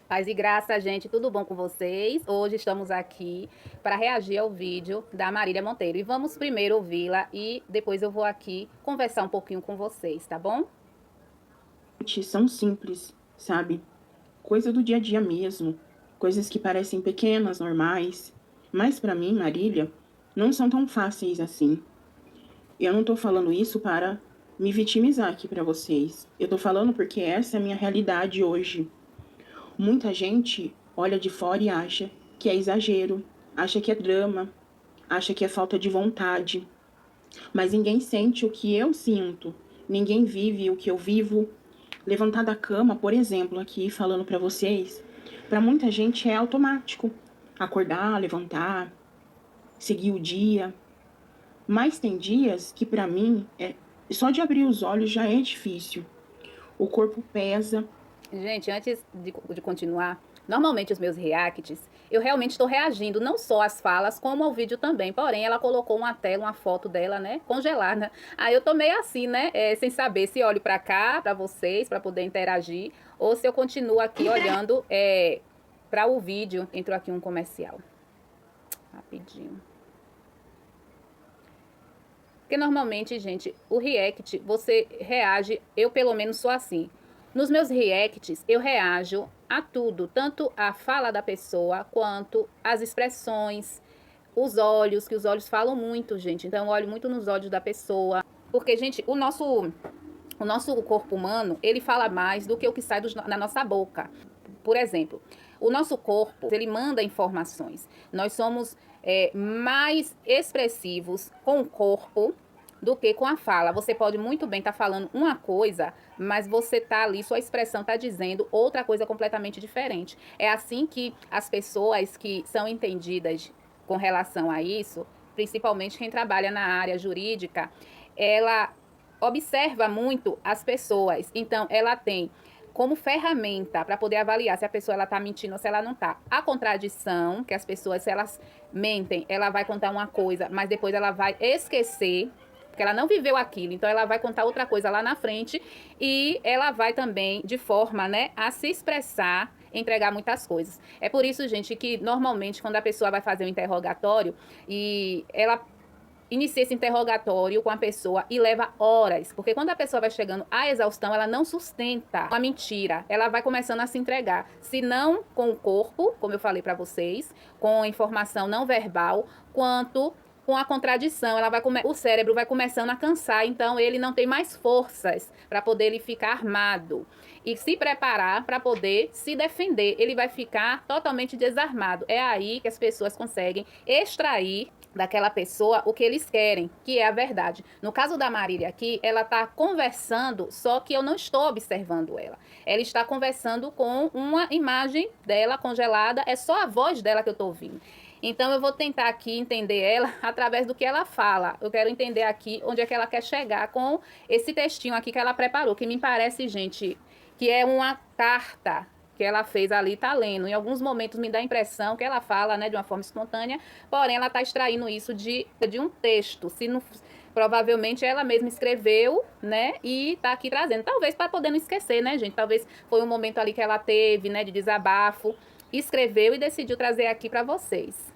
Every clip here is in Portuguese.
Paz e graça, gente, tudo bom com vocês? Hoje estamos aqui para reagir ao vídeo da Marília Monteiro. E vamos primeiro ouvi-la e depois eu vou aqui conversar um pouquinho com vocês, tá bom? São simples, sabe? Coisa do dia a dia mesmo. Coisas que parecem pequenas, normais. Mas pra mim, Marília, não são tão fáceis assim. Eu não tô falando isso para me vitimizar aqui pra vocês. Eu tô falando porque essa é a minha realidade hoje. Muita gente olha de fora e acha que é exagero, acha que é drama, acha que é falta de vontade. Mas ninguém sente o que eu sinto. Ninguém vive o que eu vivo. Levantar da cama, por exemplo, aqui falando para vocês, para muita gente é automático. Acordar, levantar, seguir o dia. Mas tem dias que para mim só de abrir os olhos já é difícil. O corpo pesa. Gente, antes de continuar, normalmente os meus reacts, eu realmente estou reagindo não só às falas, como ao vídeo também. Porém, ela colocou uma tela, uma foto dela, né, congelada. Aí eu tô meio assim, né, sem saber se olho para cá, para vocês, para poder interagir, ou se eu continuo aqui olhando para o vídeo. Entrou aqui um comercial. Rapidinho. Porque normalmente, gente, o react, você reage, eu pelo menos sou assim. Nos meus reacts, eu reajo a tudo, tanto a fala da pessoa, quanto as expressões, os olhos, que os olhos falam muito, gente. Então, eu olho muito nos olhos da pessoa. Porque, gente, o nosso corpo humano, ele fala mais do que o que sai na nossa boca. Por exemplo, o nosso corpo, ele manda informações. Nós somos mais expressivos com o corpo do que com a fala. Você pode muito bem estar falando uma coisa, mas você tá ali, sua expressão está dizendo outra coisa completamente diferente. É assim que as pessoas que são entendidas com relação a isso, principalmente quem trabalha na área jurídica, ela observa muito as pessoas. Então, ela tem como ferramenta para poder avaliar se a pessoa ela está mentindo ou se ela não está. A contradição, que as pessoas, se elas mentem, ela vai contar uma coisa, mas depois ela vai esquecer, porque ela não viveu aquilo, então ela vai contar outra coisa lá na frente e ela vai também, de forma, né, a se expressar, entregar muitas coisas. É por isso, gente, que normalmente quando a pessoa vai fazer um interrogatório e ela inicia esse interrogatório com a pessoa e leva horas, porque quando a pessoa vai chegando à exaustão, ela não sustenta a mentira, ela vai começando a se entregar, se não com o corpo, como eu falei para vocês, com a informação não verbal, quanto com a contradição, o cérebro vai começando a cansar, então ele não tem mais forças para poder ele ficar armado e se preparar para poder se defender. Ele vai ficar totalmente desarmado. É aí que as pessoas conseguem extrair daquela pessoa o que eles querem, que é a verdade. No caso da Marília aqui, ela está conversando, só que eu não estou observando ela. Ela está conversando com uma imagem dela congelada, é só a voz dela que eu estou ouvindo. Então eu vou tentar aqui entender ela através do que ela fala. Eu quero entender aqui onde é que ela quer chegar com esse textinho aqui que ela preparou, que me parece, gente, que é uma carta que ela fez ali, tá lendo. Em alguns momentos me dá a impressão que ela fala, né, de uma forma espontânea, porém ela tá extraindo isso de um texto. Se não, provavelmente ela mesma escreveu, né, e tá aqui trazendo. Talvez para poder não esquecer, né, gente? Talvez foi um momento ali que ela teve, né, de desabafo, escreveu e decidiu trazer aqui para vocês.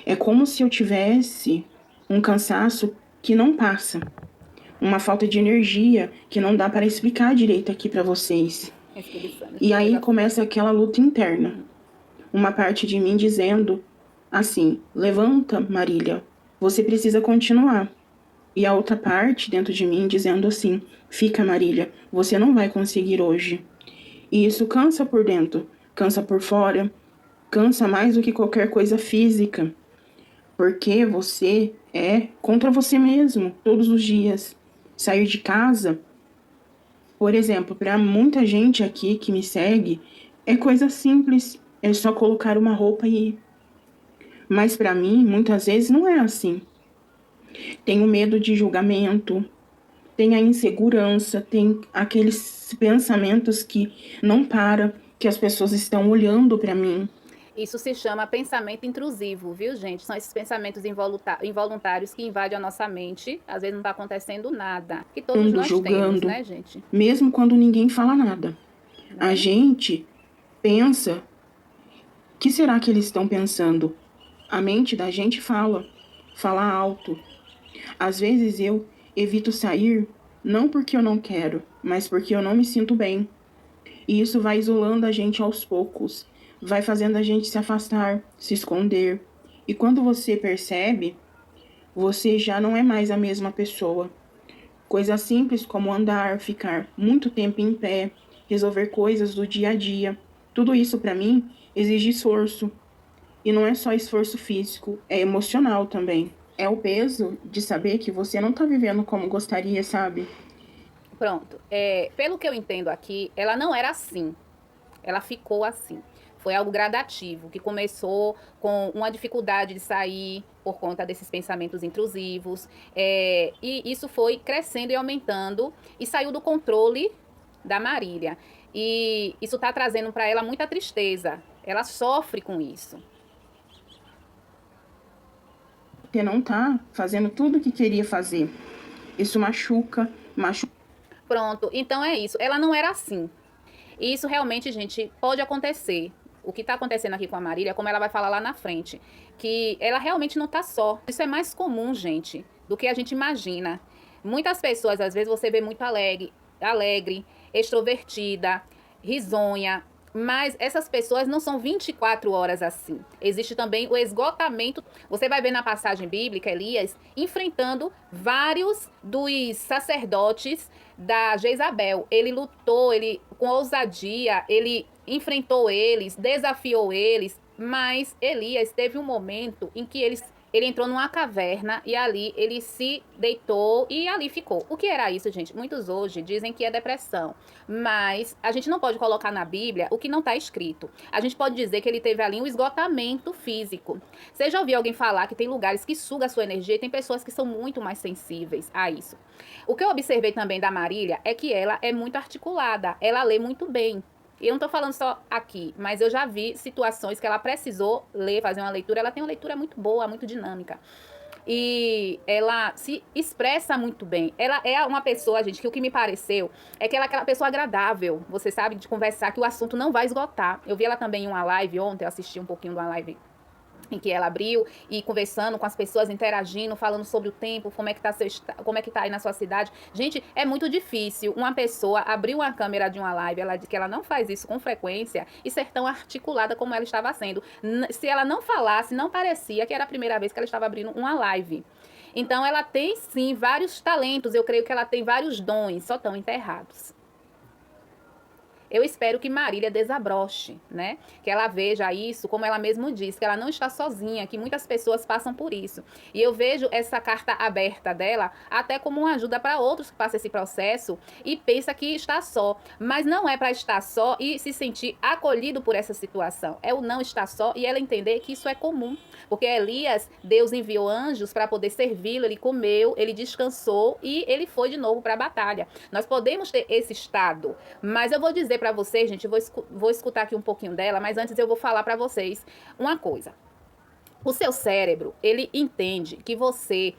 É como se eu tivesse um cansaço que não passa, uma falta de energia que não dá para explicar direito aqui para vocês. E aí começa aquela luta interna. Uma parte de mim dizendo assim: levanta, Marília, você precisa continuar. E a outra parte dentro de mim dizendo assim: fica, Marília, você não vai conseguir hoje. E isso cansa por dentro, cansa por fora, cansa mais do que qualquer coisa física, porque você é contra você mesmo todos os dias. Sair de casa, por exemplo, para muita gente aqui que me segue, é coisa simples, é só colocar uma roupa e ir. Mas para mim, muitas vezes não é assim. Tenho medo de julgamento, tem a insegurança, tem aqueles pensamentos que não para, que as pessoas estão olhando para mim. Isso se chama pensamento intrusivo, viu, gente? São esses pensamentos involuntários que invadem a nossa mente. Às vezes não está acontecendo nada. Que todos nós temos, Julgando, né, gente? mesmo quando ninguém fala nada. A gente pensa, o que será que eles estão pensando? A mente da gente fala alto. Às vezes eu evito sair, não porque eu não quero, mas porque eu não me sinto bem. E isso vai isolando a gente aos poucos, vai fazendo a gente se afastar, se esconder. E quando você percebe, você já não é mais a mesma pessoa. Coisas simples como andar, ficar muito tempo em pé, resolver coisas do dia a dia. Tudo isso para mim exige esforço. E não é só esforço físico, é emocional também. É o peso de saber que você não tá vivendo como gostaria, sabe? Pronto. Pelo que eu entendo aqui, ela não era assim. Ela ficou assim. Foi algo gradativo, que começou com uma dificuldade de sair por conta desses pensamentos intrusivos. E isso foi crescendo e aumentando e saiu do controle da Marília. E isso está trazendo para ela muita tristeza. Ela sofre com isso. Você não tá fazendo tudo o que queria fazer. Isso machuca. Pronto, então é isso. Ela não era assim. E isso realmente, gente, pode acontecer. O que está acontecendo aqui com a Marília, como ela vai falar lá na frente, que ela realmente não está só. Isso é mais comum, gente, do que a gente imagina. Muitas pessoas, às vezes, você vê muito alegre, extrovertida, risonha, mas essas pessoas não são 24 horas assim. Existe também o esgotamento. Você vai ver na passagem bíblica, Elias enfrentando vários dos sacerdotes da Jezabel. Ele lutou, ele com ousadia, ele enfrentou eles, desafiou eles, mas Elias teve um momento em que ele entrou numa caverna e ali ele se deitou e ali ficou. O que era isso, gente? Muitos hoje dizem que é depressão, mas a gente não pode colocar na Bíblia o que não está escrito. A gente pode dizer que ele teve ali um esgotamento físico. Você já ouviu alguém falar que tem lugares que sugam a sua energia e tem pessoas que são muito mais sensíveis a isso. O que eu observei também da Marília é que ela é muito articulada, ela lê muito bem. E eu não estou falando só aqui, mas eu já vi situações que ela precisou ler, fazer uma leitura. Ela tem uma leitura muito boa, muito dinâmica. E ela se expressa muito bem. Ela é uma pessoa, gente, que o que me pareceu é que ela é aquela pessoa agradável. Você sabe, de conversar, que o assunto não vai esgotar. Eu vi ela também em uma live ontem, eu assisti um pouquinho de uma live em que ela abriu e conversando com as pessoas, interagindo, falando sobre o tempo, como é que tá aí na sua cidade. Gente, é muito difícil uma pessoa abrir uma câmera de uma live, ela diz que ela não faz isso com frequência e ser tão articulada como ela estava sendo. Se ela não falasse, não parecia que era a primeira vez que ela estava abrindo uma live. Então ela tem sim vários talentos, eu creio que ela tem vários dons, só estão enterrados. Eu espero que Marília desabroche, né? Que ela veja isso, como ela mesma diz, que ela não está sozinha, que muitas pessoas passam por isso. E eu vejo essa carta aberta dela até como uma ajuda para outros que passam esse processo e pensa que está só. Mas não é para estar só e se sentir acolhido por essa situação. É o não estar só e ela entender que isso é comum. Porque Elias, Deus enviou anjos para poder servi-lo, ele comeu, ele descansou e ele foi de novo para a batalha. Nós podemos ter esse estado, mas eu vou dizer para vocês, gente, eu vou escutar aqui um pouquinho dela, mas antes eu vou falar para vocês uma coisa. O seu cérebro, ele entende que você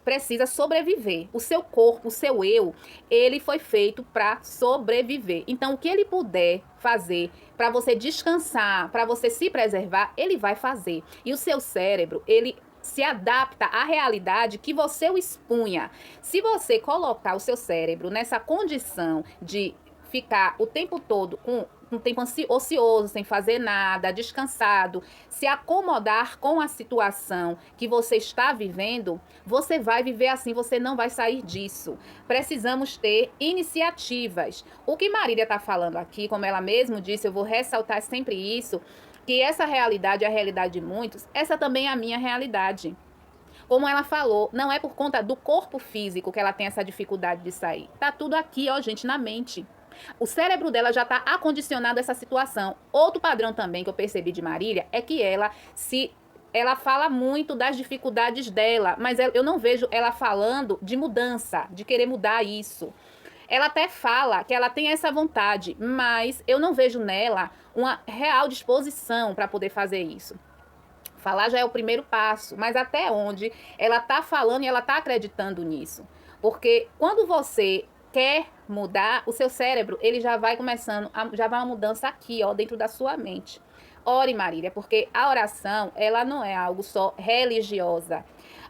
precisa sobreviver. O seu corpo, o seu eu, ele foi feito para sobreviver. Então, o que ele puder fazer para você descansar, para você se preservar, ele vai fazer. E o seu cérebro, ele se adapta à realidade que você o expunha. Se você colocar o seu cérebro nessa condição de ficar o tempo todo com um tempo ocioso, sem fazer nada, descansado, se acomodar com a situação que você está vivendo, você vai viver assim, você não vai sair disso. Precisamos ter iniciativas. O que Marília está falando aqui, como ela mesma disse, eu vou ressaltar sempre isso, que essa realidade é a realidade de muitos, essa também é a minha realidade. Como ela falou, não é por conta do corpo físico que ela tem essa dificuldade de sair. Tá tudo aqui, ó, gente, na mente. O cérebro dela já está acondicionado a essa situação. Outro padrão também que eu percebi de Marília é que ela fala muito das dificuldades dela, mas eu não vejo ela falando de mudança, de querer mudar isso. Ela até fala que ela tem essa vontade, mas eu não vejo nela uma real disposição para poder fazer isso. Falar já é o primeiro passo, mas até onde ela está falando e ela está acreditando nisso. Porque quando você quer mudar, o seu cérebro, ele já vai começando, já vai uma mudança aqui, ó, dentro da sua mente. Ore, Marília, porque a oração, ela não é algo só religiosa.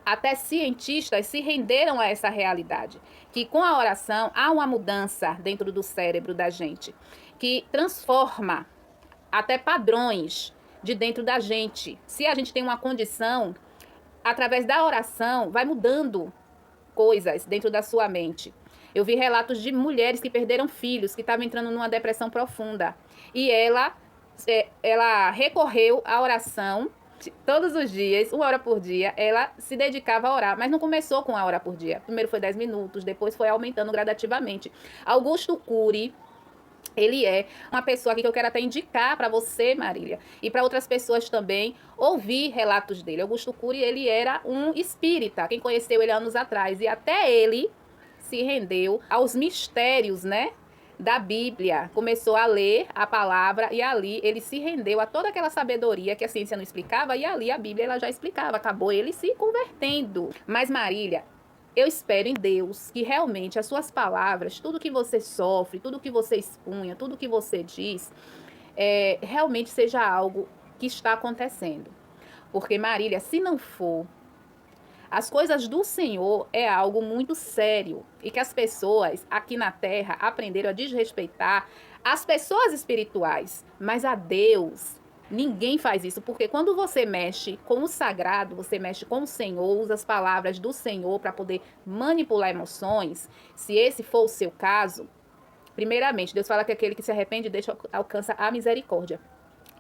Até cientistas se renderam a essa realidade, que com a oração há uma mudança dentro do cérebro da gente, que transforma até padrões de dentro da gente. Se a gente tem uma condição, através da oração, vai mudando coisas dentro da sua mente. Eu vi relatos de mulheres que perderam filhos, que estavam entrando numa depressão profunda. E ela recorreu à oração todos os dias, 1 hora por dia. Ela se dedicava a orar, mas não começou com a hora por dia. Primeiro foi 10 minutos, depois foi aumentando gradativamente. Augusto Cury, ele é uma pessoa aqui que eu quero até indicar para você, Marília, e para outras pessoas também, ouvir relatos dele. Augusto Cury, ele era um espírita, quem conheceu ele anos atrás, e até ele se rendeu aos mistérios, né, da Bíblia. Começou a ler a palavra e ali ele se rendeu a toda aquela sabedoria que a ciência não explicava, e ali a Bíblia ela já explicava. Acabou ele se convertendo. Mas, Marília, eu espero em Deus que realmente as suas palavras, tudo que você sofre, tudo que você expunha, tudo que você diz, realmente seja algo que está acontecendo. Porque, Marília, se não for, as coisas do Senhor é algo muito sério e que as pessoas aqui na Terra aprenderam a desrespeitar as pessoas espirituais, mas a Deus. Ninguém faz isso, porque quando você mexe com o sagrado, você mexe com o Senhor, usa as palavras do Senhor para poder manipular emoções. Se esse for o seu caso, primeiramente, Deus fala que aquele que se arrepende deixa alcança a misericórdia.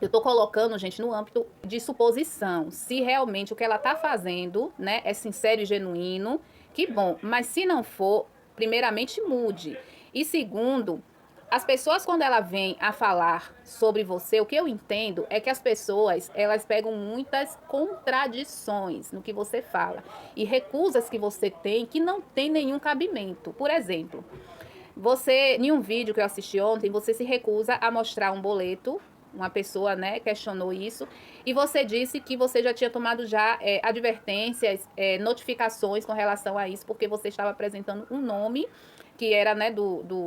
Eu estou colocando, gente, no âmbito de suposição. Se realmente o que ela está fazendo, né, é sincero e genuíno, que bom. Mas se não for, primeiramente mude. E segundo, as pessoas, quando ela vem a falar sobre você, o que eu entendo é que as pessoas, elas pegam muitas contradições no que você fala e recusas que você tem que não tem nenhum cabimento. Por exemplo, você, em um vídeo que eu assisti ontem, você se recusa a mostrar um boleto. Uma pessoa, né, questionou isso, e você disse que você já tinha tomado advertências, notificações com relação a isso, porque você estava apresentando um nome que era, né,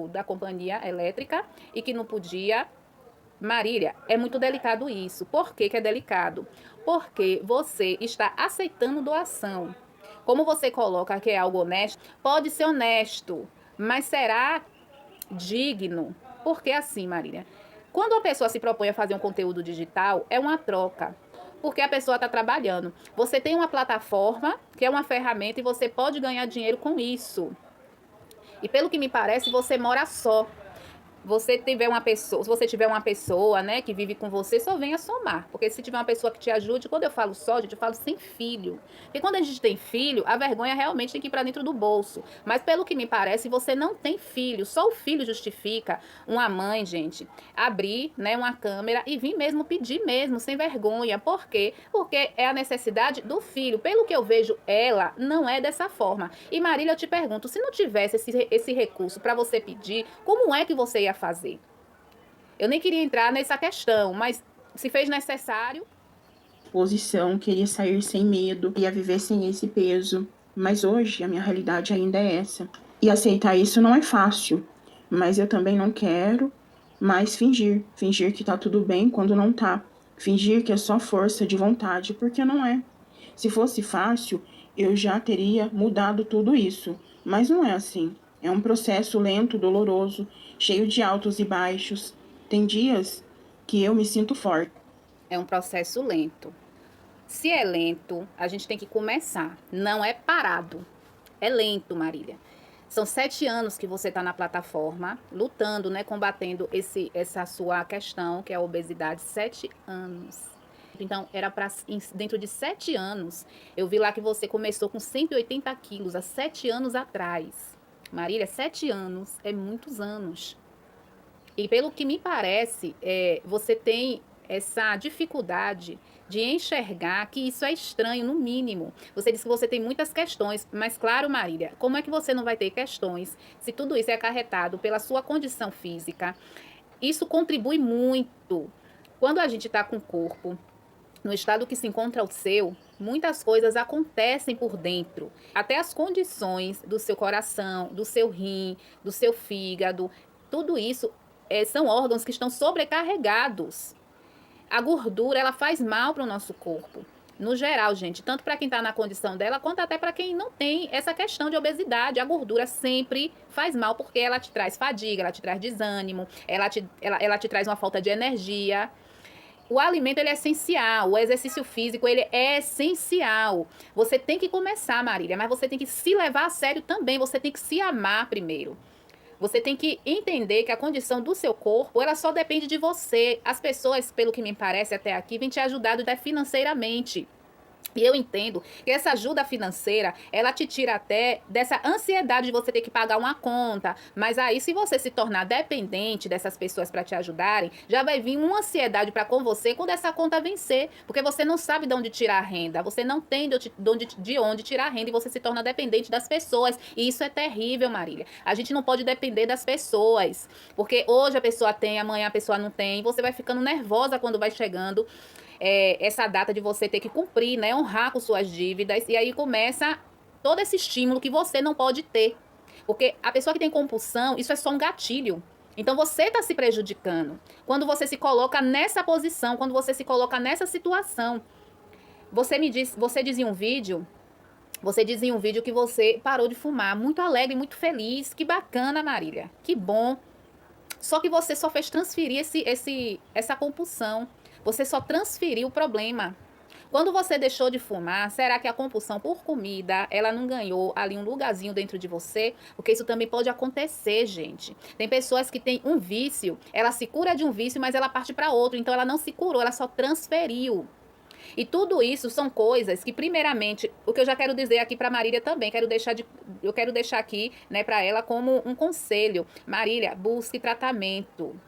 da companhia elétrica e que não podia. Marília, é muito delicado isso. Por que que é delicado? Porque você está aceitando doação. Como você coloca que é algo honesto, pode ser honesto, mas será digno? Porque assim, Marília, quando a pessoa se propõe a fazer um conteúdo digital, é uma troca, porque a pessoa está trabalhando. Você tem uma plataforma, que é uma ferramenta, e você pode ganhar dinheiro com isso. E pelo que me parece, você mora só. Se você tiver uma pessoa, né, que vive com você, só venha somar. Porque se tiver uma pessoa que te ajude, quando eu falo só, gente, eu falo sem filho. Porque quando a gente tem filho, a vergonha realmente tem que ir para dentro do bolso. Mas pelo que me parece, você não tem filho. Só o filho justifica uma mãe, gente, abrir, né, uma câmera e vir mesmo pedir mesmo, sem vergonha. Por quê? Porque é a necessidade do filho. Pelo que eu vejo, ela não é dessa forma. E Marília, eu te pergunto, se não tivesse esse recurso para você pedir, como é que você ia fazer? Eu nem queria entrar nessa questão, mas se fez necessário. Posição, queria sair sem medo, queria viver sem esse peso. Mas hoje a minha realidade ainda é essa. E aceitar isso não é fácil. Mas eu também não quero mais fingir. Fingir que tá tudo bem quando não tá. Fingir que é só força de vontade, porque não é. Se fosse fácil, eu já teria mudado tudo isso. Mas não é assim. É um processo lento, doloroso, cheio de altos e baixos. Tem dias que eu me sinto forte. É um processo lento. Se é lento, a gente tem que começar. Não é parado. É lento, Marília. São 7 anos que você está na plataforma, lutando, né, combatendo essa sua questão, que é a obesidade. 7 anos. Então, era para dentro de 7 anos, eu vi lá que você começou com 180 quilos, há 7 anos atrás. Marília, 7 anos é muitos anos. E pelo que me parece, você tem essa dificuldade de enxergar que isso é estranho, no mínimo. Você disse que você tem muitas questões, mas claro, Marília, como é que você não vai ter questões se tudo isso é acarretado pela sua condição física? Isso contribui muito. Quando a gente está com o corpo no estado que se encontra o seu, muitas coisas acontecem por dentro. Até as condições do seu coração, do seu rim, do seu fígado, tudo isso são órgãos que estão sobrecarregados. A gordura, ela faz mal para o nosso corpo. No geral, gente, tanto para quem está na condição dela, quanto até para quem não tem essa questão de obesidade. A gordura sempre faz mal, porque ela te traz fadiga, ela te traz desânimo, ela te traz uma falta de energia. O alimento, ele é essencial, o exercício físico, ele é essencial. Você tem que começar, Marília, mas você tem que se levar a sério também, você tem que se amar primeiro. Você tem que entender que a condição do seu corpo, ela só depende de você. As pessoas, pelo que me parece até aqui, vêm te ajudar até financeiramente. E eu entendo que essa ajuda financeira, ela te tira até dessa ansiedade de você ter que pagar uma conta. Mas aí, se você se tornar dependente dessas pessoas para te ajudarem, já vai vir uma ansiedade para com você quando essa conta vencer. Porque você não sabe de onde tirar a renda, você não tem de onde tirar a renda e você se torna dependente das pessoas. E isso é terrível, Marília. A gente não pode depender das pessoas. Porque hoje a pessoa tem, amanhã a pessoa não tem. Você vai ficando nervosa quando vai chegando essa data de você ter que cumprir, né, honrar com suas dívidas, e aí começa todo esse estímulo que você não pode ter, porque a pessoa que tem compulsão, isso é só um gatilho, então você está se prejudicando, quando você se coloca nessa posição, quando você se coloca nessa situação. Você dizia em um vídeo que você parou de fumar, muito alegre, muito feliz, que bacana, Marília, que bom, só que você só fez transferir essa compulsão. Você só transferiu o problema. Quando você deixou de fumar, será que a compulsão por comida, ela não ganhou ali um lugarzinho dentro de você? Porque isso também pode acontecer, gente. Tem pessoas que têm um vício, ela se cura de um vício, mas ela parte para outro. Então ela não se curou, ela só transferiu. E tudo isso são coisas que, primeiramente, o que eu já quero dizer aqui para Marília também, eu quero deixar aqui, né, para ela como um conselho. Marília, busque tratamento.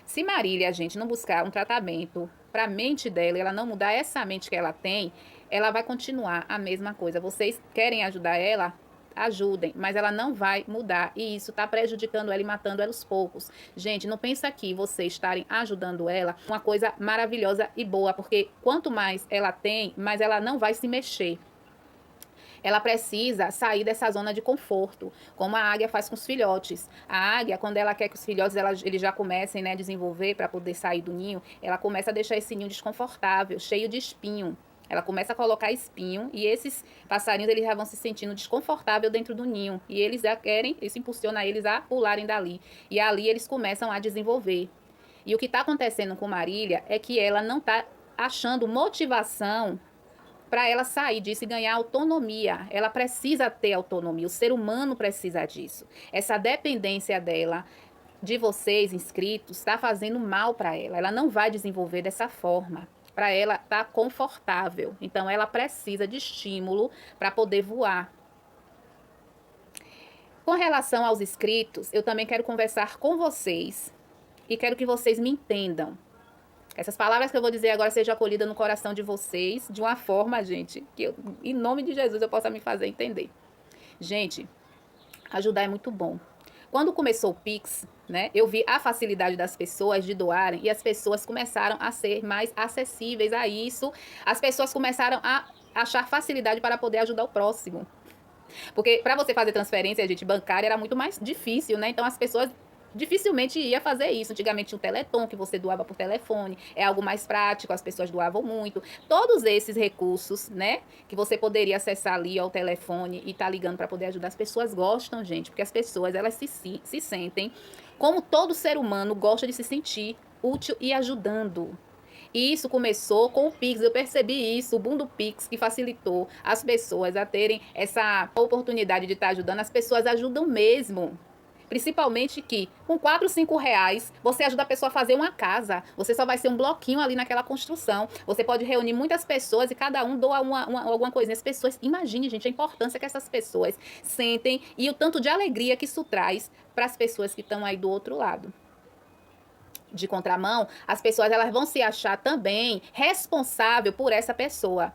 Se Marília, a gente, não buscar um tratamento para a mente dela, ela não mudar essa mente que ela tem, ela vai continuar a mesma coisa. Vocês querem ajudar ela? Ajudem, mas ela não vai mudar. E isso está prejudicando ela e matando ela aos poucos. Gente, não pensa que vocês estarem ajudando ela uma coisa maravilhosa e boa, porque quanto mais ela tem, mais ela não vai se mexer. Ela precisa sair dessa zona de conforto, como a águia faz com os filhotes. A águia, quando ela quer que os filhotes eles já comecem, né, a desenvolver para poder sair do ninho, ela começa a deixar esse ninho desconfortável, cheio de espinho. Ela começa a colocar espinho e esses passarinhos eles já vão se sentindo desconfortável dentro do ninho. E eles já querem, isso impulsiona eles a pularem dali. E ali eles começam a desenvolver. E o que está acontecendo com Marília é que ela não está achando motivação para ela sair disso e ganhar autonomia. Ela precisa ter autonomia, o ser humano precisa disso. Essa dependência dela, de vocês inscritos, está fazendo mal para ela. Ela não vai desenvolver dessa forma. Para ela tá confortável. Então ela precisa de estímulo para poder voar. Com relação aos inscritos, eu também quero conversar com vocês e quero que vocês me entendam. Essas palavras que eu vou dizer agora sejam acolhidas no coração de vocês de uma forma, gente, que eu, em nome de Jesus eu possa me fazer entender. Gente, ajudar é muito bom. Quando começou o Pix, né, eu vi a facilidade das pessoas de doarem e as pessoas começaram a ser mais acessíveis a isso. As pessoas começaram a achar facilidade para poder ajudar o próximo. Porque para você fazer transferência, gente, bancária era muito mais difícil, né? Então as pessoas dificilmente ia fazer isso. Antigamente tinha o Teleton, que você doava por telefone, é algo mais prático, as pessoas doavam muito. Todos esses recursos, né, que você poderia acessar ali ao telefone e tá ligando para poder ajudar, as pessoas gostam, gente, porque as pessoas, elas se sentem como todo ser humano gosta de se sentir útil e ajudando. E isso começou com o Pix, eu percebi isso, o boom do Pix, que facilitou as pessoas a terem essa oportunidade de estar ajudando. As pessoas ajudam mesmo. Principalmente que com 4, 5 reais você ajuda a pessoa a fazer uma casa. Você só vai ser um bloquinho ali naquela construção. Você pode reunir muitas pessoas e cada um doa alguma coisinha. As pessoas, imagine, gente, a importância que essas pessoas sentem e o tanto de alegria que isso traz para as pessoas que estão aí do outro lado. De contramão, as pessoas elas vão se achar também responsável por essa pessoa.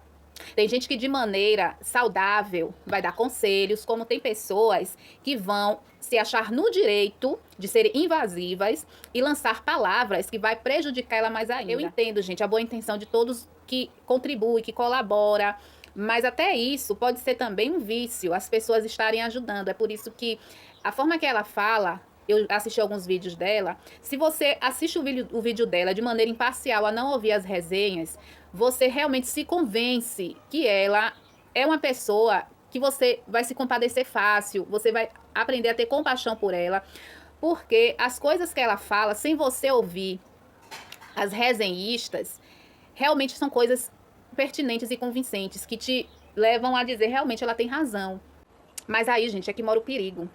Tem gente que de maneira saudável vai dar conselhos, como tem pessoas que vão se achar no direito de serem invasivas e lançar palavras que vai prejudicar ela mais ainda. Eu entendo, gente, a boa intenção de todos que contribuem, que colabora, Mas até isso pode ser também um vício, as pessoas estarem ajudando. É por isso que a forma que ela fala, eu assisti alguns vídeos dela, se você assiste o vídeo dela de maneira imparcial, a não ouvir as resenhas, você realmente se convence que ela é uma pessoa que você vai se compadecer fácil, você vai aprender a ter compaixão por ela, porque as coisas que ela fala, sem você ouvir as resenhistas, realmente são coisas pertinentes e convincentes, que te levam a dizer realmente ela tem razão. Mas aí, gente, é que mora o perigo.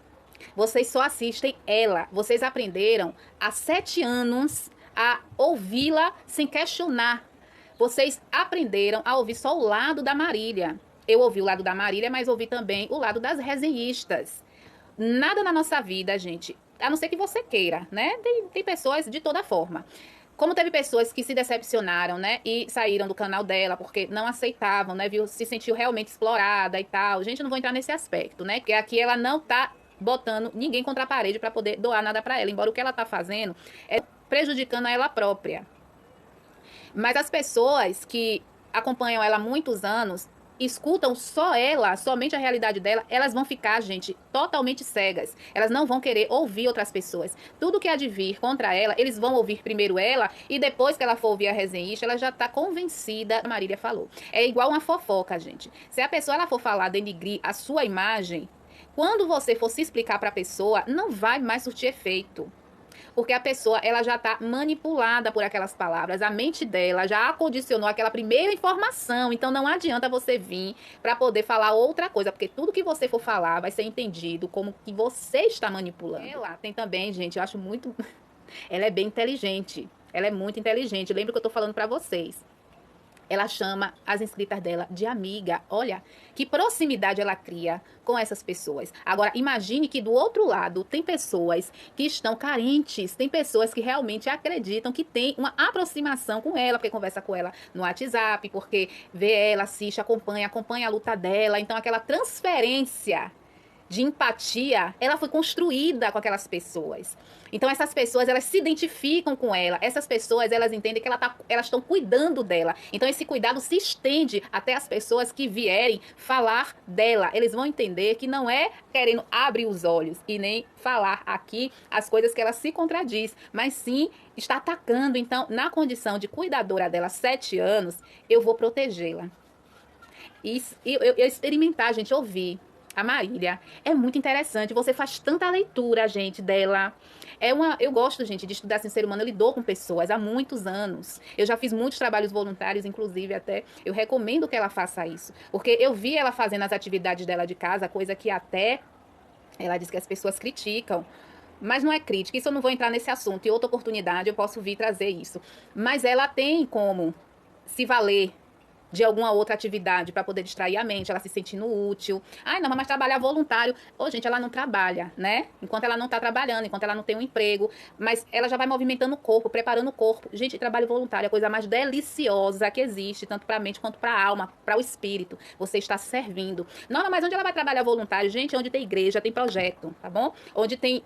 Vocês só assistem ela. Vocês aprenderam há 7 anos a ouvi-la sem questionar. Vocês aprenderam a ouvir só o lado da Marília. Eu ouvi o lado da Marília, mas ouvi também o lado das resenhistas. Nada na nossa vida, gente, a não ser que você queira, né? Tem pessoas de toda forma. Como teve pessoas que se decepcionaram, né, e saíram do canal dela porque não aceitavam, né, se sentiu realmente explorada e tal. Gente, eu não vou entrar nesse aspecto, né, porque aqui ela não tá botando ninguém contra a parede para poder doar nada para ela, embora o que ela tá fazendo é prejudicando a ela própria. Mas as pessoas que acompanham ela há muitos anos, escutam só ela, somente a realidade dela, elas vão ficar, gente, totalmente cegas. Elas não vão querer ouvir outras pessoas. Tudo que há de vir contra ela, eles vão ouvir primeiro ela e depois que ela for ouvir a resenhista, ela já tá convencida, a Marília falou. É igual uma fofoca, gente. Se a pessoa ela for falar, denigrir a sua imagem, quando você for se explicar para a pessoa, não vai mais surtir efeito. Porque a pessoa, ela já está manipulada por aquelas palavras. A mente dela já acondicionou aquela primeira informação. Então, não adianta você vir para poder falar outra coisa. Porque tudo que você for falar vai ser entendido como que você está manipulando. Ela tem também, gente, eu acho muito... Ela é bem inteligente. Ela é muito inteligente. Lembra que eu estou falando para vocês. Ela chama as inscritas dela de amiga. Olha, que proximidade ela cria com essas pessoas. Agora, imagine que do outro lado tem pessoas que estão carentes, tem pessoas que realmente acreditam que tem uma aproximação com ela, porque conversa com ela no WhatsApp, porque vê ela, assiste, acompanha a luta dela. Então, aquela transferência de empatia, ela foi construída com aquelas pessoas. Então, essas pessoas, elas se identificam com ela. Essas pessoas, elas entendem que elas estão cuidando dela. Então, esse cuidado se estende até as pessoas que vierem falar dela. Eles vão entender que não é querendo abrir os olhos e nem falar aqui as coisas que ela se contradiz, mas sim está atacando. Então, na condição de cuidadora dela, 7 anos, eu vou protegê-la. E eu experimentar, gente, ouvir a Marília é muito interessante. Você faz tanta leitura, gente, dela. Eu gosto, gente, de estudar assim, ser humano. Eu lido com pessoas há muitos anos. Eu já fiz muitos trabalhos voluntários, inclusive até. Eu recomendo que ela faça isso. Porque eu vi ela fazendo as atividades dela de casa, coisa que até ela diz que as pessoas criticam. Mas não é crítica, isso eu não vou entrar nesse assunto. Em outra oportunidade eu posso vir trazer isso. Mas ela tem como se valer de alguma outra atividade para poder distrair a mente, ela se sentindo útil. Ai, não, mas trabalhar voluntário. Ô, gente, ela não trabalha, né? Enquanto ela não tá trabalhando, enquanto ela não tem um emprego, mas ela já vai movimentando o corpo, preparando o corpo. Gente, trabalho voluntário é a coisa mais deliciosa que existe, tanto para a mente quanto para a alma, para o espírito. Você está servindo. Não, mas onde ela vai trabalhar voluntário? Gente, onde tem igreja, tem projeto, tá bom? Onde tem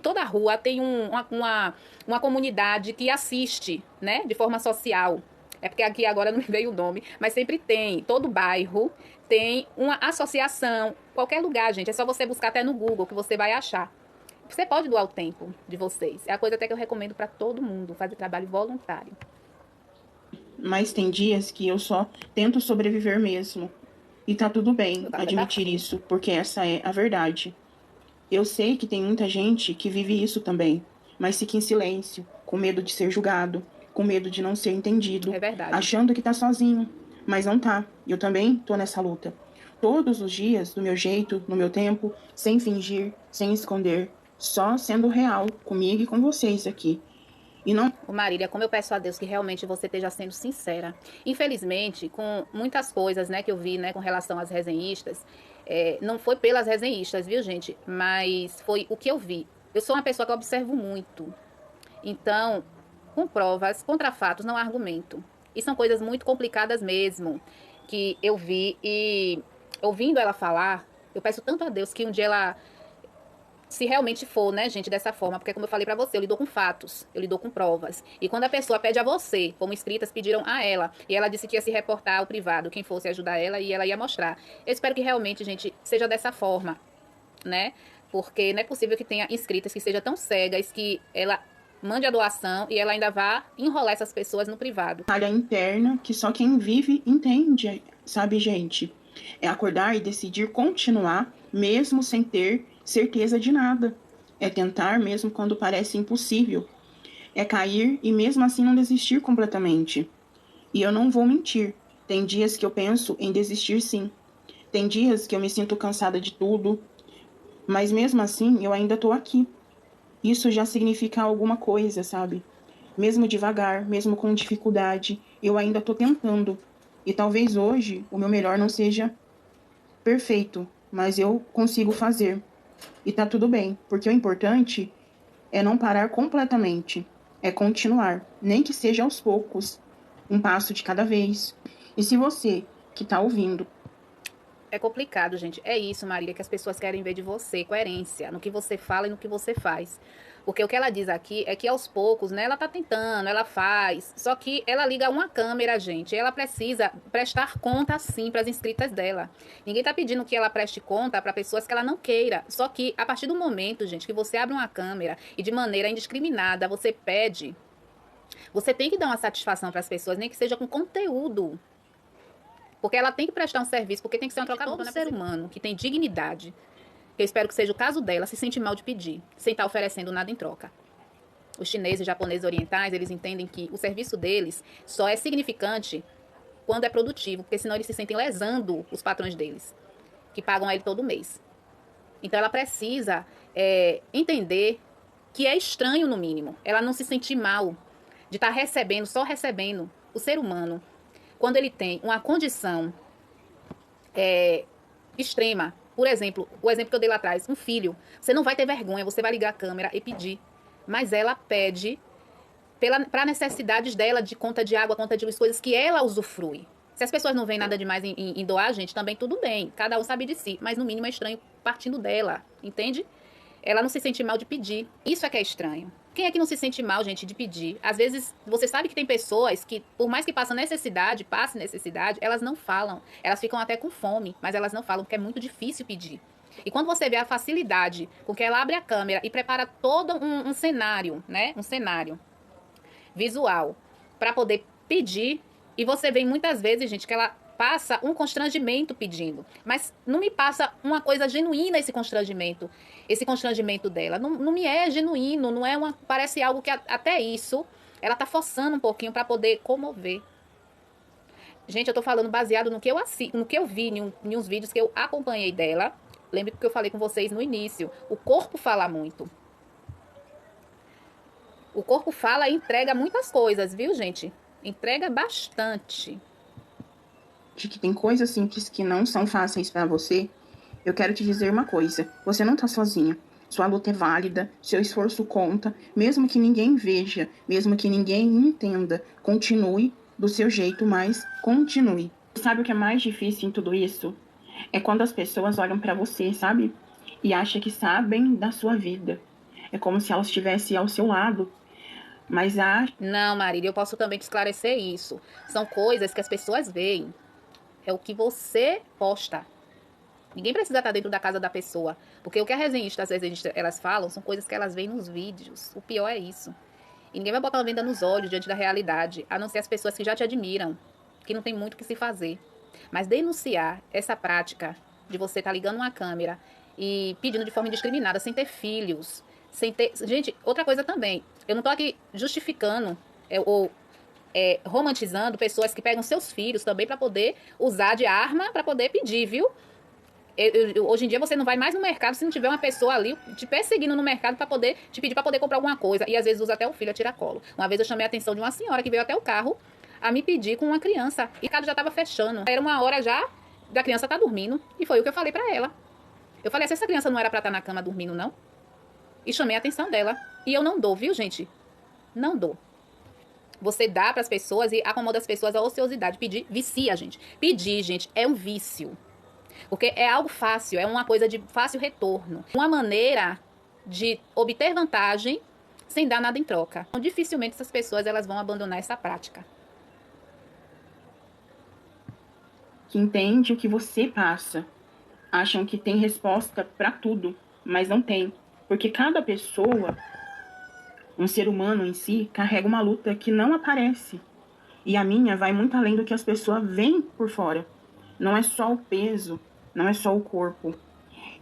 toda a rua tem uma comunidade que assiste, né, de forma social. É porque aqui agora não me veio o nome, mas sempre tem, todo bairro tem uma associação, qualquer lugar, gente, é só você buscar até no Google que você vai achar. Você pode doar o tempo de vocês, é a coisa até que eu recomendo para todo mundo, fazer trabalho voluntário. Mas tem dias que eu só tento sobreviver mesmo, e tá tudo bem admitir isso, porque essa é a verdade. Eu sei que tem muita gente que vive isso também, mas fica em silêncio, com medo de ser julgado, com medo de não ser entendido, achando que tá sozinho, mas não tá. Eu também tô nessa luta. Todos os dias, do meu jeito, no meu tempo, sem fingir, sem esconder, só sendo real comigo e com vocês aqui. E não... Marília, como eu peço a Deus que realmente você esteja sendo sincera. Infelizmente, com muitas coisas, né, que eu vi, né, com relação às resenhistas, não foi pelas resenhistas, viu, gente? Mas foi o que eu vi. Eu sou uma pessoa que observo muito. Então, com provas, contra fatos, não há argumento. E são coisas muito complicadas mesmo, que eu vi e ouvindo ela falar, eu peço tanto a Deus que um dia Se realmente for, né, gente, dessa forma, porque como eu falei pra você, eu lido com fatos, eu lido com provas. E quando a pessoa pede a você, como inscritas pediram a ela, e ela disse que ia se reportar ao privado, quem fosse ajudar ela, e ela ia mostrar. Eu espero que realmente, gente, seja dessa forma, né? Porque não é possível que tenha inscritas que sejam tão cegas que ela mande a doação e ela ainda vá enrolar essas pessoas no privado. Área interna que só quem vive entende, sabe, gente? É acordar e decidir continuar, mesmo sem ter certeza de nada. É tentar mesmo quando parece impossível. É cair e mesmo assim não desistir completamente. E eu não vou mentir. Tem dias que eu penso em desistir sim. Tem dias que eu me sinto cansada de tudo. Mas mesmo assim eu ainda tô aqui. Isso já significa alguma coisa, sabe? Mesmo devagar, mesmo com dificuldade, eu ainda tô tentando. E talvez hoje o meu melhor não seja perfeito, mas eu consigo fazer. E tá tudo bem, porque o importante é não parar completamente, é continuar, nem que seja aos poucos, um passo de cada vez. E se você que tá ouvindo É complicado, gente. É isso, Marília, que as pessoas querem ver de você, coerência, no que você fala e no que você faz. Porque o que ela diz aqui é que aos poucos, né, ela tá tentando, ela faz, só que ela liga uma câmera, gente, e ela precisa prestar conta sim para as inscritas dela. Ninguém tá pedindo que ela preste conta para pessoas que ela não queira. Só que a partir do momento, gente, que você abre uma câmera e de maneira indiscriminada você pede, você tem que dar uma satisfação para as pessoas, nem que seja com conteúdo. Porque ela tem que prestar um serviço, porque tem que ser uma trocadora. Todo ser humano que tem dignidade, que eu espero que seja o caso dela, se sente mal de pedir, sem estar oferecendo nada em troca. Os chineses, japoneses, orientais, eles entendem que o serviço deles só é significante quando é produtivo, porque senão eles se sentem lesando os patrões deles, que pagam a ele todo mês. Então ela precisa entender que é estranho, no mínimo, ela não se sentir mal de estar recebendo, só recebendo o ser humano, quando ele tem uma condição extrema. Por exemplo, o exemplo que eu dei lá atrás, um filho. Você não vai ter vergonha, você vai ligar a câmera e pedir. Mas ela pede para necessidades dela, de conta de água, conta de luz, coisas que ela usufrui. Se as pessoas não veem nada demais em doar, gente, também tudo bem. Cada um sabe de si. Mas no mínimo é estranho partindo dela, entende? Ela não se sente mal de pedir. Isso é que é estranho. Quem é que não se sente mal, gente, de pedir? Às vezes, você sabe que tem pessoas que, por mais que passe necessidade, elas não falam. Elas ficam até com fome, mas elas não falam, porque é muito difícil pedir. E quando você vê a facilidade com que ela abre a câmera e prepara todo um cenário, né? Um cenário visual para poder pedir, e você vê muitas vezes, gente, que ela passa um constrangimento pedindo, mas não me passa uma coisa genuína esse constrangimento dela, não me é genuíno, não é uma, parece algo que até isso ela tá forçando um pouquinho para poder comover. Gente, eu tô falando baseado no que eu vi em uns vídeos que eu acompanhei dela. Lembra que eu falei com vocês no início, o corpo fala muito. O corpo fala e entrega muitas coisas, viu, gente? Entrega bastante. de que tem coisas simples que não são fáceis para você, eu quero te dizer uma coisa. Você não tá sozinha. Sua luta é válida, seu esforço conta, mesmo que ninguém veja, mesmo que ninguém entenda. Continue do seu jeito, mas continue. Sabe o que é mais difícil em tudo isso? É quando as pessoas olham para você, sabe? E acham que sabem da sua vida. É como se elas estivessem ao seu lado. Mas Não, Marília, eu posso também te esclarecer isso. São coisas que as pessoas veem. É o que você posta. Ninguém precisa estar dentro da casa da pessoa. Porque o que as resenhistas elas falam são coisas que elas veem nos vídeos. O pior é isso. E ninguém vai botar uma venda nos olhos diante da realidade, a não ser as pessoas que já te admiram, que não tem muito o que se fazer. Mas denunciar essa prática de você estar ligando uma câmera e pedindo de forma indiscriminada, sem ter filhos, sem ter... Gente, outra coisa também. Eu não tô aqui justificando ou romantizando pessoas que pegam seus filhos também para poder usar de arma para poder pedir, viu? Hoje em dia você não vai mais no mercado se não tiver uma pessoa ali te perseguindo no mercado para poder te pedir para poder comprar alguma coisa. E às vezes usa até o filho a tiracolo. Uma vez eu chamei a atenção de uma senhora que veio até o carro a me pedir com uma criança. E o mercado já estava fechando. Era uma hora já da criança estar dormindo. E foi o que eu falei para ela. Eu falei, essa criança não era para estar na cama dormindo, não? E chamei a atenção dela. E eu não dou, viu, gente? Não dou. Você dá para as pessoas e acomoda as pessoas à ociosidade. Pedir vicia, gente. Pedir, gente, é um vício. Porque é algo fácil, é uma coisa de fácil retorno. Uma maneira de obter vantagem sem dar nada em troca. Então, dificilmente essas pessoas elas vão abandonar essa prática. Que entende o que você passa. Acham que tem resposta para tudo, mas não tem. Porque cada pessoa, um ser humano em si, carrega uma luta que não aparece. E a minha vai muito além do que as pessoas veem por fora. Não é só o peso, não é só o corpo.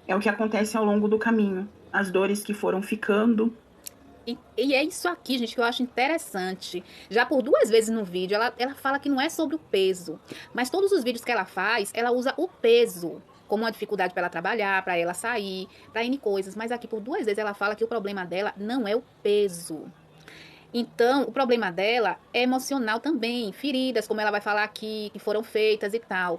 É o que acontece ao longo do caminho. As dores que foram ficando. E é isso aqui, gente, que eu acho interessante. Já por 2 vezes no vídeo, ela fala que não é sobre o peso. Mas todos os vídeos que ela faz, ela usa o peso como uma dificuldade para ela trabalhar, para ela sair, para N coisas. Mas aqui por 2 vezes ela fala que o problema dela não é o peso. Então, o problema dela é emocional também. Feridas, como ela vai falar aqui, que foram feitas e tal.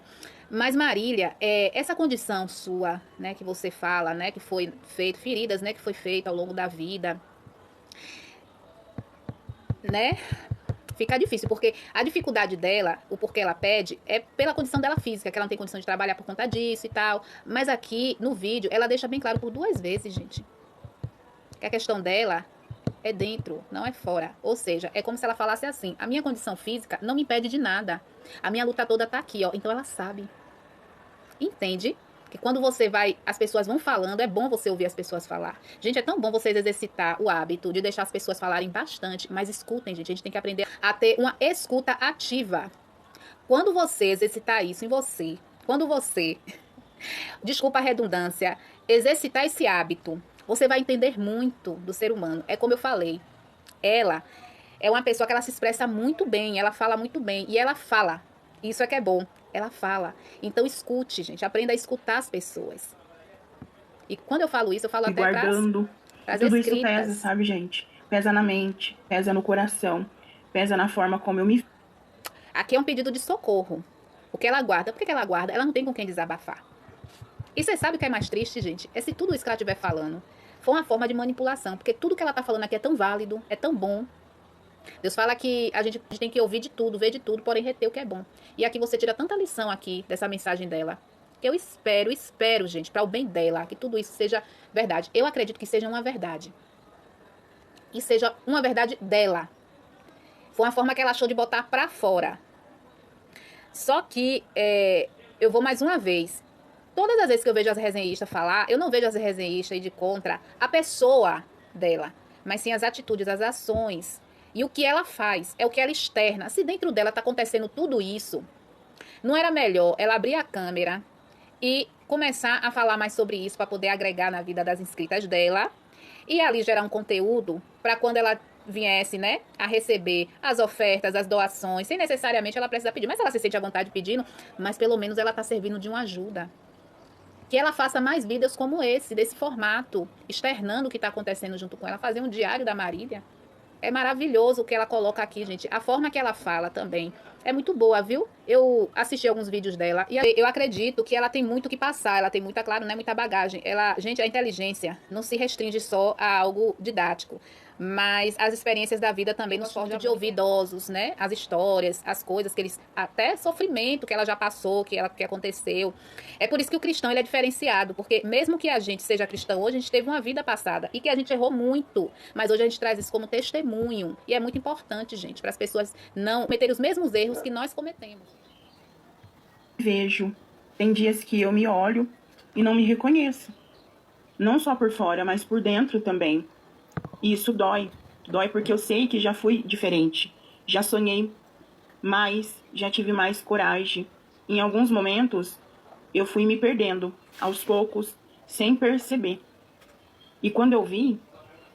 Mas, Marília, essa condição sua, né, que você fala, né, que foi feito, feridas, né, que foi feita ao longo da vida, né, fica difícil, porque a dificuldade dela, o porquê ela pede, é pela condição dela física, que ela não tem condição de trabalhar por conta disso e tal. Mas aqui, no vídeo, ela deixa bem claro por 2 vezes, gente, que a questão dela é dentro, não é fora. Ou seja, é como se ela falasse assim, a minha condição física não me impede de nada. A minha luta toda tá aqui, ó. Então ela sabe. Entende? Que quando você vai, as pessoas vão falando, é bom você ouvir as pessoas falar. Gente, é tão bom vocês exercitar o hábito de deixar as pessoas falarem bastante, mas escutem, gente. A gente tem que aprender a ter uma escuta ativa. Quando você exercitar isso em você, quando você, desculpa a redundância, exercitar esse hábito, você vai entender muito do ser humano. É como eu falei, ela é uma pessoa que ela se expressa muito bem, ela fala muito bem, e ela fala. Isso é que é bom. Ela fala. Então escute, gente. Aprenda a escutar as pessoas. E quando eu falo isso, eu falo E até guardando. para as Tudo escritas. isso pesa, sabe, gente? Pesa na mente, pesa no coração, pesa na forma como eu me... Aqui é um pedido de socorro. O que ela guarda? Por que ela guarda? Ela não tem com quem desabafar. E você sabe o que é mais triste, gente? É se tudo isso que ela estiver falando for uma forma de manipulação. Porque tudo que ela está falando aqui é tão válido, é tão bom. Deus fala que a gente tem que ouvir de tudo, ver de tudo, porém reter o que é bom. E aqui você tira tanta lição aqui dessa mensagem dela. Que eu espero, gente, para o bem dela, que tudo isso seja verdade. Eu acredito que seja uma verdade. E seja uma verdade dela. Foi uma forma que ela achou de botar para fora. Só que eu vou mais uma vez. Todas as vezes que eu vejo as resenhistas falar, eu não vejo as resenhistas ir de contra a pessoa dela, mas sim as atitudes, as ações. E o que ela faz, é o que ela externa. Se dentro dela está acontecendo tudo isso, não era melhor ela abrir a câmera e começar a falar mais sobre isso para poder agregar na vida das inscritas dela e ali gerar um conteúdo para quando ela viesse, né, a receber as ofertas, as doações, sem necessariamente ela precisar pedir, mas ela se sente à vontade pedindo, mas pelo menos ela está servindo de uma ajuda. Que ela faça mais vídeos como esse, desse formato, externando o que está acontecendo junto com ela, fazer um diário da Marília. É maravilhoso o que ela coloca aqui, gente. A forma que ela fala também é muito boa, viu? Eu assisti alguns vídeos dela e eu acredito que ela tem muito o que passar. Ela tem muita, claro, né, muita bagagem. Gente, a inteligência não se restringe só a algo didático. Mas as experiências da vida também nos formam de ouvir idosos, né? As histórias, as coisas que eles... Até sofrimento que ela já passou, que aconteceu. É por isso que o cristão ele é diferenciado. Porque mesmo que a gente seja cristão hoje, a gente teve uma vida passada. E que a gente errou muito. Mas hoje a gente traz isso como testemunho. E é muito importante, gente, para as pessoas não cometerem os mesmos erros que nós cometemos. Vejo. Tem dias que eu me olho e não me reconheço. Não só por fora, mas por dentro também. E isso dói. Dói porque eu sei que já fui diferente. Já sonhei mais, já tive mais coragem. Em alguns momentos, eu fui me perdendo, aos poucos, sem perceber. E quando eu vi,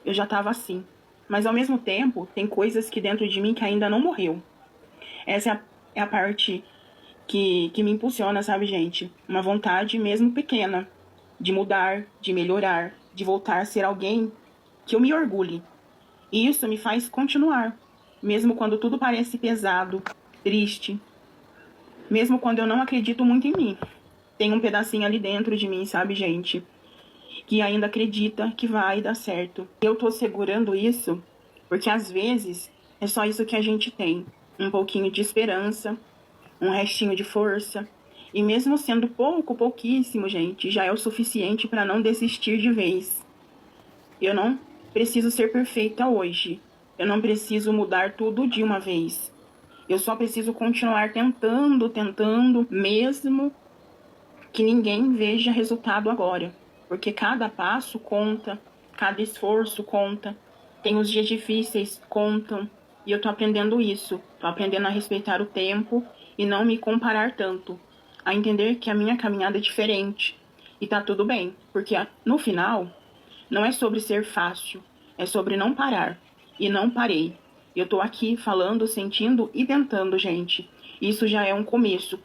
eu já estava assim. Mas ao mesmo tempo, tem coisas que dentro de mim que ainda não morreu. Essa é a parte que me impulsiona, sabe, gente? Uma vontade mesmo pequena de mudar, de melhorar, de voltar a ser alguém que eu me orgulhe. E isso me faz continuar, mesmo quando tudo parece pesado, triste, mesmo quando eu não acredito muito em mim. Tem um pedacinho ali dentro de mim, sabe, gente, que ainda acredita que vai dar certo. Eu tô segurando isso porque às vezes é só isso que a gente tem, um pouquinho de esperança, um restinho de força. E mesmo sendo pouquíssimo, gente, já é o suficiente para não desistir de vez. Eu não preciso ser perfeita hoje. Eu não preciso mudar tudo de uma vez. Eu só preciso continuar tentando, mesmo que ninguém veja resultado agora. Porque cada passo conta, cada esforço conta. Tem os dias difíceis, contam. E eu tô aprendendo isso. Tô aprendendo a respeitar o tempo e não me comparar tanto. A entender que a minha caminhada é diferente. E tá tudo bem, porque no final, não é sobre ser fácil, é sobre não parar. E não parei. Eu tô aqui falando, sentindo e tentando, gente. Isso já é um começo.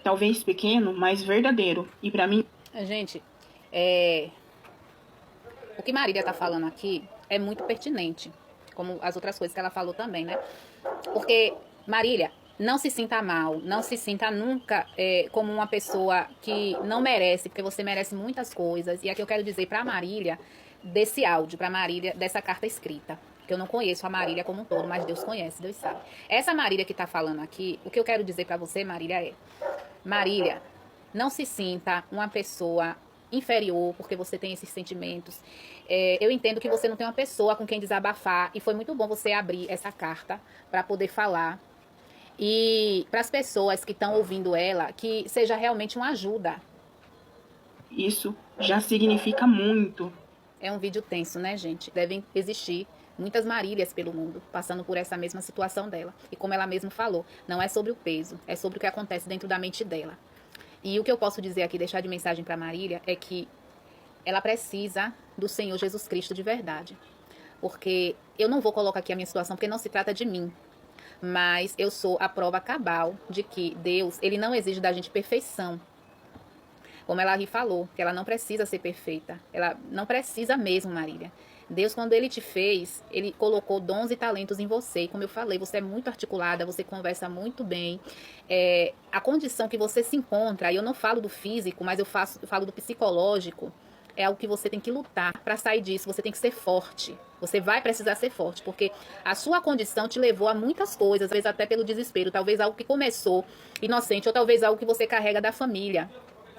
Talvez pequeno, mas verdadeiro. E pra mim... Gente, o que Marília tá falando aqui é muito pertinente, como as outras coisas que ela falou também, né? Porque, Marília, não se sinta mal, não se sinta nunca como uma pessoa que não merece, porque você merece muitas coisas. E aqui eu quero dizer pra Marília, desse áudio, pra Marília, dessa carta escrita, que eu não conheço a Marília como um todo, mas Deus conhece, Deus sabe. Essa Marília que tá falando aqui, o que eu quero dizer pra você, Marília, é: Marília, não se sinta uma pessoa inferior porque você tem esses sentimentos. Eu entendo que você não tem uma pessoa com quem desabafar e foi muito bom você abrir essa carta para poder falar. E para as pessoas que estão ouvindo ela, que seja realmente uma ajuda. Isso já significa muito. É um vídeo tenso, né, gente? Devem existir muitas Marílias pelo mundo, passando por essa mesma situação dela. E como ela mesma falou, não é sobre o peso, é sobre o que acontece dentro da mente dela. E o que eu posso dizer aqui, deixar de mensagem para Marília, é que ela precisa do Senhor Jesus Cristo de verdade. Porque eu não vou colocar aqui a minha situação, porque não se trata de mim. Mas eu sou a prova cabal de que Deus, ele não exige da gente perfeição. Como ela falou, que ela não precisa ser perfeita. Ela não precisa mesmo, Marília. Deus, quando ele te fez, ele colocou dons e talentos em você. E como eu falei, você é muito articulada, você conversa muito bem. A condição que você se encontra, e eu não falo do físico, mas eu falo do psicológico, é algo que você tem que lutar para sair disso. Você tem que ser forte. Você vai precisar ser forte, porque a sua condição te levou a muitas coisas, às vezes até pelo desespero. Talvez algo que começou inocente, ou talvez algo que você carrega da família.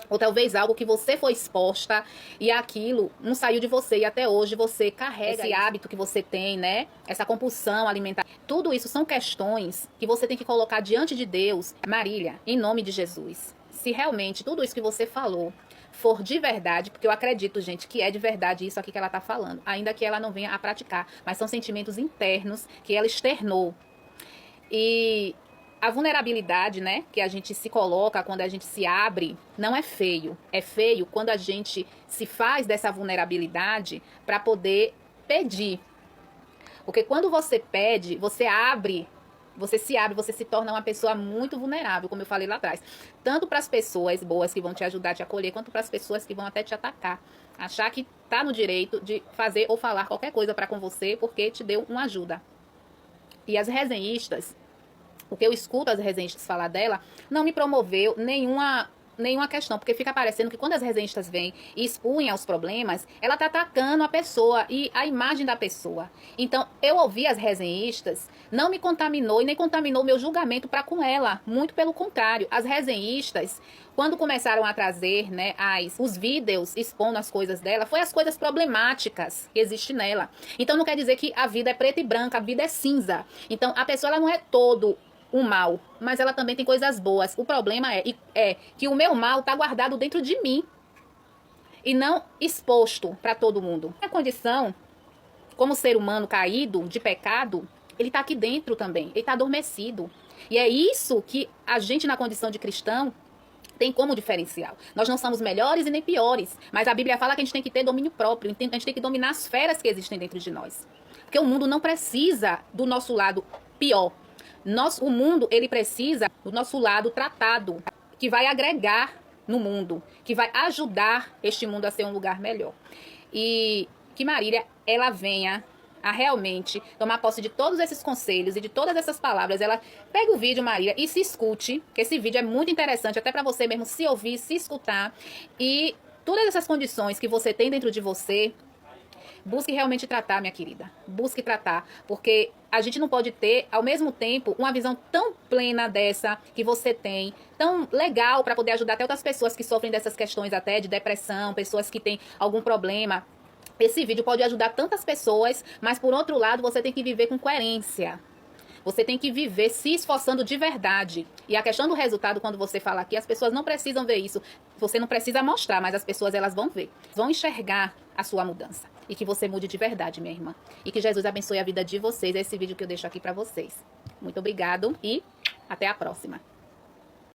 Ou talvez algo que você foi exposta e aquilo não saiu de você. E até hoje você carrega esse hábito que você tem, né? Essa compulsão alimentar. Tudo isso são questões que você tem que colocar diante de Deus. Marília, em nome de Jesus, se realmente tudo isso que você falou for de verdade, porque eu acredito, gente, que é de verdade isso aqui que ela tá falando, ainda que ela não venha a praticar, mas são sentimentos internos que ela externou. E a vulnerabilidade, né, que a gente se coloca quando a gente se abre, não é feio. É feio quando a gente se faz dessa vulnerabilidade para poder pedir. Porque quando você pede, você abre, você se abre, você se torna uma pessoa muito vulnerável, como eu falei lá atrás. Tanto para as pessoas boas que vão te ajudar, te acolher, quanto para as pessoas que vão até te atacar. Achar que tá no direito de fazer ou falar qualquer coisa para com você porque te deu uma ajuda. E as resenhistas, o que eu escuto as resenhistas falar dela, não me promoveu nenhuma questão, porque fica parecendo que quando as resenhistas vêm e expõem aos problemas, ela tá atacando a pessoa e a imagem da pessoa. Então, eu ouvi as resenhistas, não me contaminou e nem contaminou meu julgamento para com ela, muito pelo contrário. As resenhistas, quando começaram a trazer, né, os vídeos expondo as coisas dela, foi as coisas problemáticas que existem nela. Então, não quer dizer que a vida é preta e branca, a vida é cinza. Então, a pessoa ela não é todo o mal, mas ela também tem coisas boas. O problema é que o meu mal está guardado dentro de mim e não exposto para todo mundo. A condição, como ser humano caído, de pecado, ele está aqui dentro também, ele está adormecido. E é isso que a gente, na condição de cristão, tem como diferencial. Nós não somos melhores e nem piores, mas a Bíblia fala que a gente tem que ter domínio próprio, a gente tem que dominar as feras que existem dentro de nós. Porque o mundo não precisa do nosso lado pior. O mundo, ele precisa do nosso lado tratado, que vai agregar no mundo, que vai ajudar este mundo a ser um lugar melhor. E que Marília, ela venha a realmente tomar posse de todos esses conselhos e de todas essas palavras. Ela pega o vídeo, Marília, e se escute, que esse vídeo é muito interessante, até para você mesmo se ouvir, se escutar. E todas essas condições que você tem dentro de você, busque realmente tratar, minha querida. Busque tratar, porque a gente não pode ter, ao mesmo tempo, uma visão tão plena dessa que você tem, tão legal para poder ajudar até outras pessoas que sofrem dessas questões até de depressão, pessoas que têm algum problema Esse vídeo pode ajudar tantas pessoas, mas por outro lado, você tem que viver com coerência. Você tem que viver se esforçando de verdade. E a questão do resultado, quando você fala aqui, as pessoas não precisam ver isso. Você não precisa mostrar, mas as pessoas elas vão ver. Vão enxergar a sua mudança. E que você mude de verdade, minha irmã. E que Jesus abençoe a vida de vocês. É esse vídeo que eu deixo aqui para vocês. Muito obrigado e até a próxima.